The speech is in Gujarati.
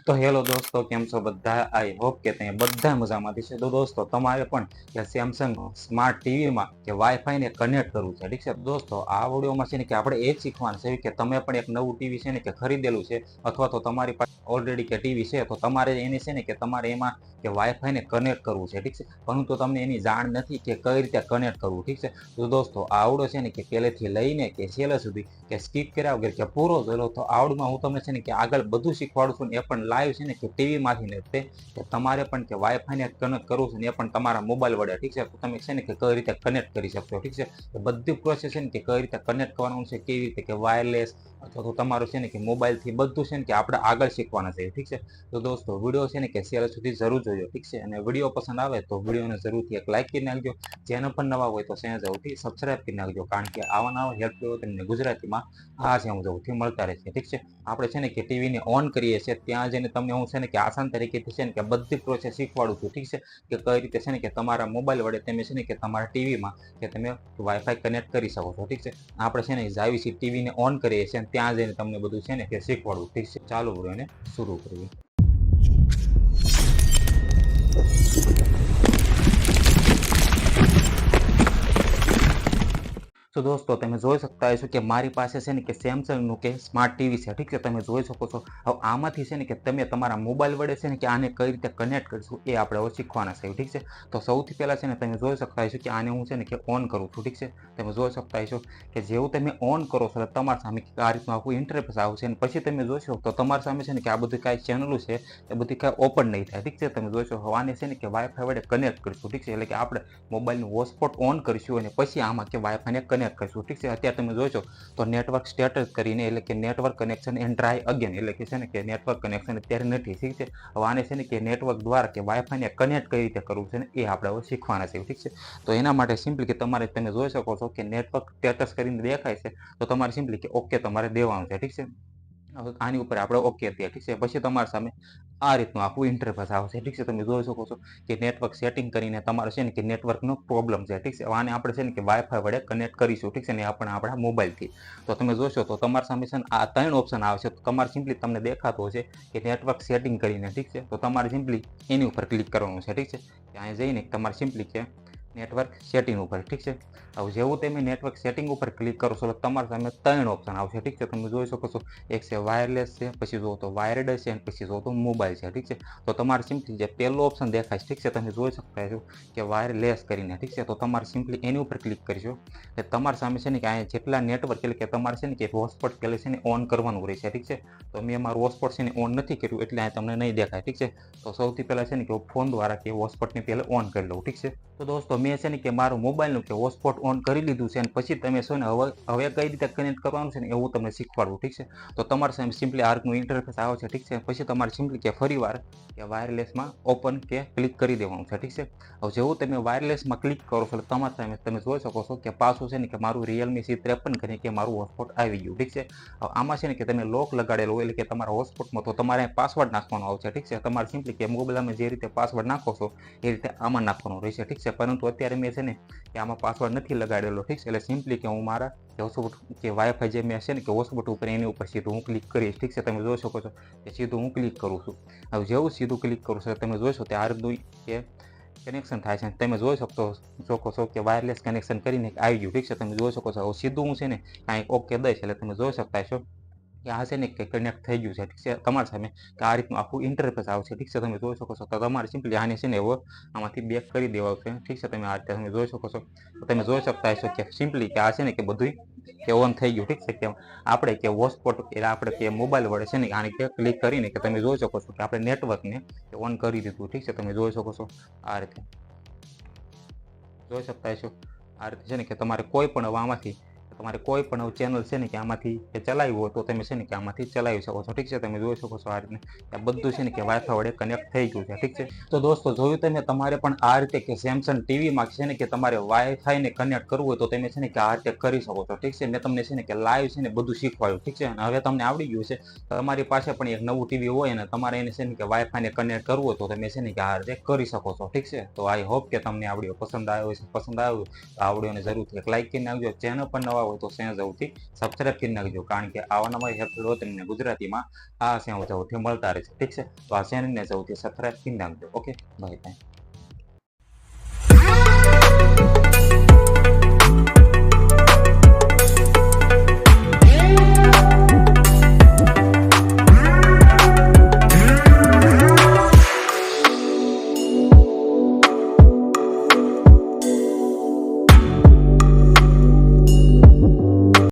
તો હેલો દોસ્તો, કેમ છો બધા? આઈ હોપ કે તમે બધા મજામાંથી છે. તો દોસ્તો, તમારે પણ કે સેમસંગ સ્માર્ટ ટીવીમાં કે વાઈફાઈ ને કનેક્ટ કરવું છે, ઠીક છે દોસ્તો. આ વિડીયોમાં છે ને કે આપણે એ જ શીખવાનું છે કે તમે પણ એક નવું ટીવી છે ને કે ખરીદેલું છે, અથવા તો તમારી પાસે ઓલરેડી કે ટીવી છે, તો તમારે એની છે ને કે તમારે એમાં કે વાઈફાઈ ને કનેક્ટ કરવું છે, ઠીક છે. પરંતુ તમને એની જાણ નથી કે કઈ રીતે કનેક્ટ કરવું, ઠીક છે. તો દોસ્તો, આવડો છે ને કે પહેલેથી લઈને કે છેલ્લે સુધી કે સ્કીપ કર્યા વગર કે પૂરો જોયો, તો આવડમાં હું તમને છે ને કે આગળ બધું શીખવાડું છું ને એ પણ લાઈવ છે ને કે ટીવી માંથી ને તે કે તમારે પણ કે વાઈફાઈ ને કનેક્ટ કરવું છે ને એ પણ તમારા મોબાઈલ વડે, ઠીક છે. તો તમે છે ને કે કઈ રીતે કનેક્ટ કરી શકશો, ઠીક છે. તો બધી પ્રોસેસ છે ને કે કઈ રીતે કનેક્ટ કરવાનું છે, કેવી રીતે કે વાયરલેસ અથવા તો તમારું છે ને કે મોબાઈલ થી બધું છે ને કે આપણે આગળ શીખવાના છે, ઠીક છે. તો દોસ્તો, વિડીયો છે ને કે છેલ્લે સુધી જરૂર જોયો, ઠીક છે. અને વિડીયો પસંદ આવે તો વિડીયોને જરૂરથી એક લાઈક કરી નાખજો. ચેનલ પર નવા હોય તો ચેનલ જરૂરથી સબસ્ક્રાઇબ કરી નાખજો, કારણ કે આવા નવા હેલ્પફુલ તમને ગુજરાતીમાં આ છે હું જરૂરથી મળતા રહેશે, ઠીક છે. આપણે છે ને કે ટીવીને ઓન કરીએ છીએ, ત્યાં જઈને તમને હું છે ને કે આસાન તરીકેથી છે ને કે બધી પ્રોસેસ શીખવાડું છું, ઠીક છે. કે કઈ રીતે છે ને કે તમારા મોબાઈલ વડે તમે છે ને કે તમારા ટીવીમાં કે તમે વાઈફાઈ કનેક્ટ કરી શકો છો, ઠીક છે. આપણે છે ને જાવી છીએ ટીવીને ઓન કરીએ છીએ, ત્યાં જઈને તમને બધું છે ને કે શીખવાડું, ઠીક છે. ચાલુ વિડીયોને શરૂ કરીએ. તો દોસ્તો, તમે જોઈ શકતા હશો કે મારી પાસે છે ને કે સેમસંગનું કે સ્માર્ટ ટીવી છે, ઠીક છે. તમે જોઈ શકો છો. હવે આમાંથી છે ને કે તમે તમારા મોબાઈલ વડે છે ને કે આને કઈ રીતે કનેક્ટ કરીશું એ આપણે હવે શીખવાના છે, ઠીક છે. તો સૌથી પહેલા છે ને તમે જોઈ શકતા હશો કે આને હું છે ને કે ઓન કરું છું, ઠીક છે. તમે જોઈ શકતા હશો કે જેવું તમે ઓન કરો છો તમારા સામે આ રીતનું આખું ઇન્ટરફેસ આવશે, અને પછી તમે જોશો તો તમારી સામે છે ને કે આ બધી કાંઈ ચેનલો છે એ બધી કાંઈ ઓપન નહીં થાય, ઠીક છે. તમે જોશો હવે આને છે ને કે વાઈફાઈ વડે કનેક્ટ કરીશું, ઠીક છે. એટલે કે આપણે મોબાઈલનું હોટસ્પોટ ઓન કરીશું અને પછી આમાં કે વાઈફાઈને કનેક્ટ કરીશું, ઠીક છે. અત્યારે તમે જોશો તો નેટવર્ક સ્ટેટસ કરીને, એટલે કે network connection and try again, એટલે કે છે ને કે નેટવર્ક કનેક્શન અત્યારે નથી, ઠીક છે. હવે આને છે ને કે નેટવર્ક દ્વારા કે વાઈફાઈને કનેક્ટ કઈ રીતે કરવું છે ને એ આપણે હવે શીખવાના છે, ઠીક છે. તો એના માટે સિમ્પલી કે તમારે તમે જોઈ શકો છો કે નેટવર્ક સ્ટેટસ કરીને દેખાય છે, તો તમારે સિમ્પલી કે ઓકે તમારે દેવાનું છે, ઠીક છે. આની ઉપર આપણે ઓકે દઈએ, ઠીક છે. પછી તમારી સામે આ રીતનું આખું ઇન્ટરફેસ આવશે, ઠીક છે. તમે જોઈ શકો છો કે નેટવર્ક સેટિંગ કરીને તમારે છે ને કે નેટવર્કનો પ્રોબ્લેમ છે, ઠીક છે. આને આપણે છે ને કે વાઈફાઈ વડે કનેક્ટ કરીશું, ઠીક છે. ને આપણે આપણા મોબાઈલથી. તો તમે જોશો તો તમારી સામે છે ને આ 3 ઓપ્શન આવશે. તો તમારે સિમ્પલી તમને દેખાતો હશે કે નેટવર્ક સેટિંગ કરીને, ઠીક છે. તો તમારે સિમ્પલી એની ઉપર ક્લિક કરવાનું છે, ઠીક છે. ત્યાં જઈને તમારે સિમ્પલી કે નેટવર્ક સેટિંગ ઉપર, ઠીક છે. હવે જેવું તમે નેટવર્ક સેટિંગ ઉપર ક્લિક કરો છો તો તમારી સામે 3 ઓપ્શન આવશે, ઠીક છે. તમે જોઈ શકો છો એક છે વાયરલેસ છે, પછી જો તો વાયર્ડ છે, અને પછી જો તો મોબાઈલ છે, ઠીક છે. તો તમારે સિમ્પલી જે પહેલો ઓપ્શન દેખાય છે, ઠીક છે, તમે જોઈ શકતા છો કે વાયરલેસ કરીને, ઠીક છે. તો તમારે સિમ્પલી એની ઉપર ક્લિક કરશો એટલે તમારી સામે છે ને કે અહીંયા જેટલા નેટવર્ક એટલે કે તમારે છે ને કે હોટસ્પોટ પહેલે છે ને ઓન કરવાનું રહેશે, ઠીક છે. તો મેં મારું હોટસ્પોટ છે ને ઓન નથી કર્યું એટલે અહીંયા તમને નહીં દેખાય, ઠીક છે. તો સૌથી પહેલા છે ને કે ફોન દ્વારા કે હોટસ્પોટને પહેલા ઓન કરી લઉં, ઠીક છે. તો દોસ્તો, મેં છે ને કે મારું મોબાઈલનું કે હોટસ્પોટ ઓન કરી લીધું છે, અને પછી તમે છે ને હવે કઈ રીતે કનેક્ટ કરવાનું છે ને એવું તમને શીખવાડું, ઠીક છે. તો તમારે સામે સિમ્પલી આ રીતનું ઇન્ટરફેસ આવે છે, ઠીક છે. પછી તમારે સિમ્પલી કે ફરીવાર કે વાયરલેસમાં ઓપન કે ક્લિક કરી દેવાનું છે, ઠીક છે. હવે જેવું તમે વાયરલેસમાં ક્લિક કરો છો એટલે તમારા સામે તમે જોઈ શકો છો કે પાછું છે ને કે મારું રિયલમી C53 કરીને કે મારું હોટસ્પોટ આવી ગયું, ઠીક છે. હવે આમાં છે ને કે તમે લોક લગાડેલો હોય એટલે કે તમારા હોટસ્પોટમાં, તો તમારે પાસવર્ડ નાખવાનો આવશે, ઠીક છે. તમારે સિમ્પલી કે મોબાઈલમાં જે રીતે પાસવર્ડ નાખો છો એ રીતે આમાં નાખવાનો રહેશે, ઠીક છે. પરંતુ અત્યારે મેં છે ને કે આમાં પાસવર્ડ નથી લગાડેલો, ઠીક છે. એટલે સિમ્પલી કે હું મારા હોટસ્પોટ કે વાઈફાઈ જે મેં છે ને કે હોટસ્પોટ ઉપર એની ઉપર સીધું હું ક્લિક કરીશ, ઠીક છે. તમે જોઈ શકો છો કે સીધું હું ક્લિક કરું છું. હવે જેવું સીધું ક્લિક કરું છું તમે જોઈશો કે આ રીતનું કે કનેક્શન થાય છે. તમે જોઈ શકો છો કે વાયરલેસ કનેક્શન કરીને આવી ગયું, ઠીક છે. તમે જોઈ શકો છો. હવે સીધું હું છે ને કાંઈક ઓકે દઈશ એટલે તમે જોઈ શકતા છો કે આ છે ને કે કનેક્ટ થઈ ગયું છે, ઠીક છે. તમારી સામે કે આ રીતનું આખું ઇન્ટરફેસ આવશે, ઠીક છે. તમે જોઈ શકો છો. તો તમારે સિમ્પલી આને છે ને હવે આમાંથી બેક કરી દેવા છે, ઠીક છે. તમે આ રીતે તમે જોઈ શકો છો. તો તમે જોઈ શકતા હશો કે સિમ્પલી કે આ છે ને કે બધું કે ઓન થઈ ગયું, ઠીક છે. કે આપણે કે હોટસ્પોટ એટલે આપણે કે મોબાઈલ વડે છે ને આને કે ક્લિક કરીને કે તમે જોઈ શકો છો કે આપણે નેટવર્કને ઓન કરી દીધું, ઠીક છે. તમે જોઈ શકો છો આ રીતે જોઈ શકતા હશો. આ રીતે છે ને કે તમારે કોઈ પણ હવે આમાંથી તમારે કોઈ પણ ચેનલ છે ને કે આમાંથી કે ચલાવ્યું હોય તો તમે છે ને કે આમાંથી ચલાવી શકો છો, ઠીક છે. તમે જોઈ શકો છો આ રીતે આ બધું છે ને કે વાઈફાઈ વડે કનેક્ટ થઈ ગયું છે, ઠીક છે. તો દોસ્તો, જોયું તમે તમારે પણ આ રીતે કે સેમસંગ ટીવીમાં છે ને કે તમારે વાઈફાઈને કનેક્ટ કરવું હોય તો તમે છે ને કે આ રીતે કરી શકો છો, ઠીક છે. મેં તમને છે ને કે લાઈવ છે ને બધું શીખવાડ્યું, ઠીક છે. અને હવે તમને આવડી ગયું છે. તમારી પાસે પણ એક નવું ટીવી હોય અને તમારે એને છે ને કે વાઈફાઈને કનેક્ટ કરવું હોય તો તમે છે ને કે આ રીતે કરી શકો છો, ઠીક છે. તો આઈ હોપ કે તમને આ વિડીયો પસંદ આવ્યો છે. પસંદ આવ્યો તો આ વિડીયોને જરૂરથી એક લાઈક કરીને આવજો. ચેનલ પર નવા નવા હોય તો ચેનલ સૌથી સબસ્ક્રાઇબ કરી નાખજો, કારણ કે આવા નવા એપિસોડો તમને ગુજરાતીમાં આ ચેનલ સૌથી મળતા રહેશે. ઠીક છે, તો આ ચેનલને સૌથી સબસ્ક્રાઇબ કરી નાખજો. Okay, bye bye.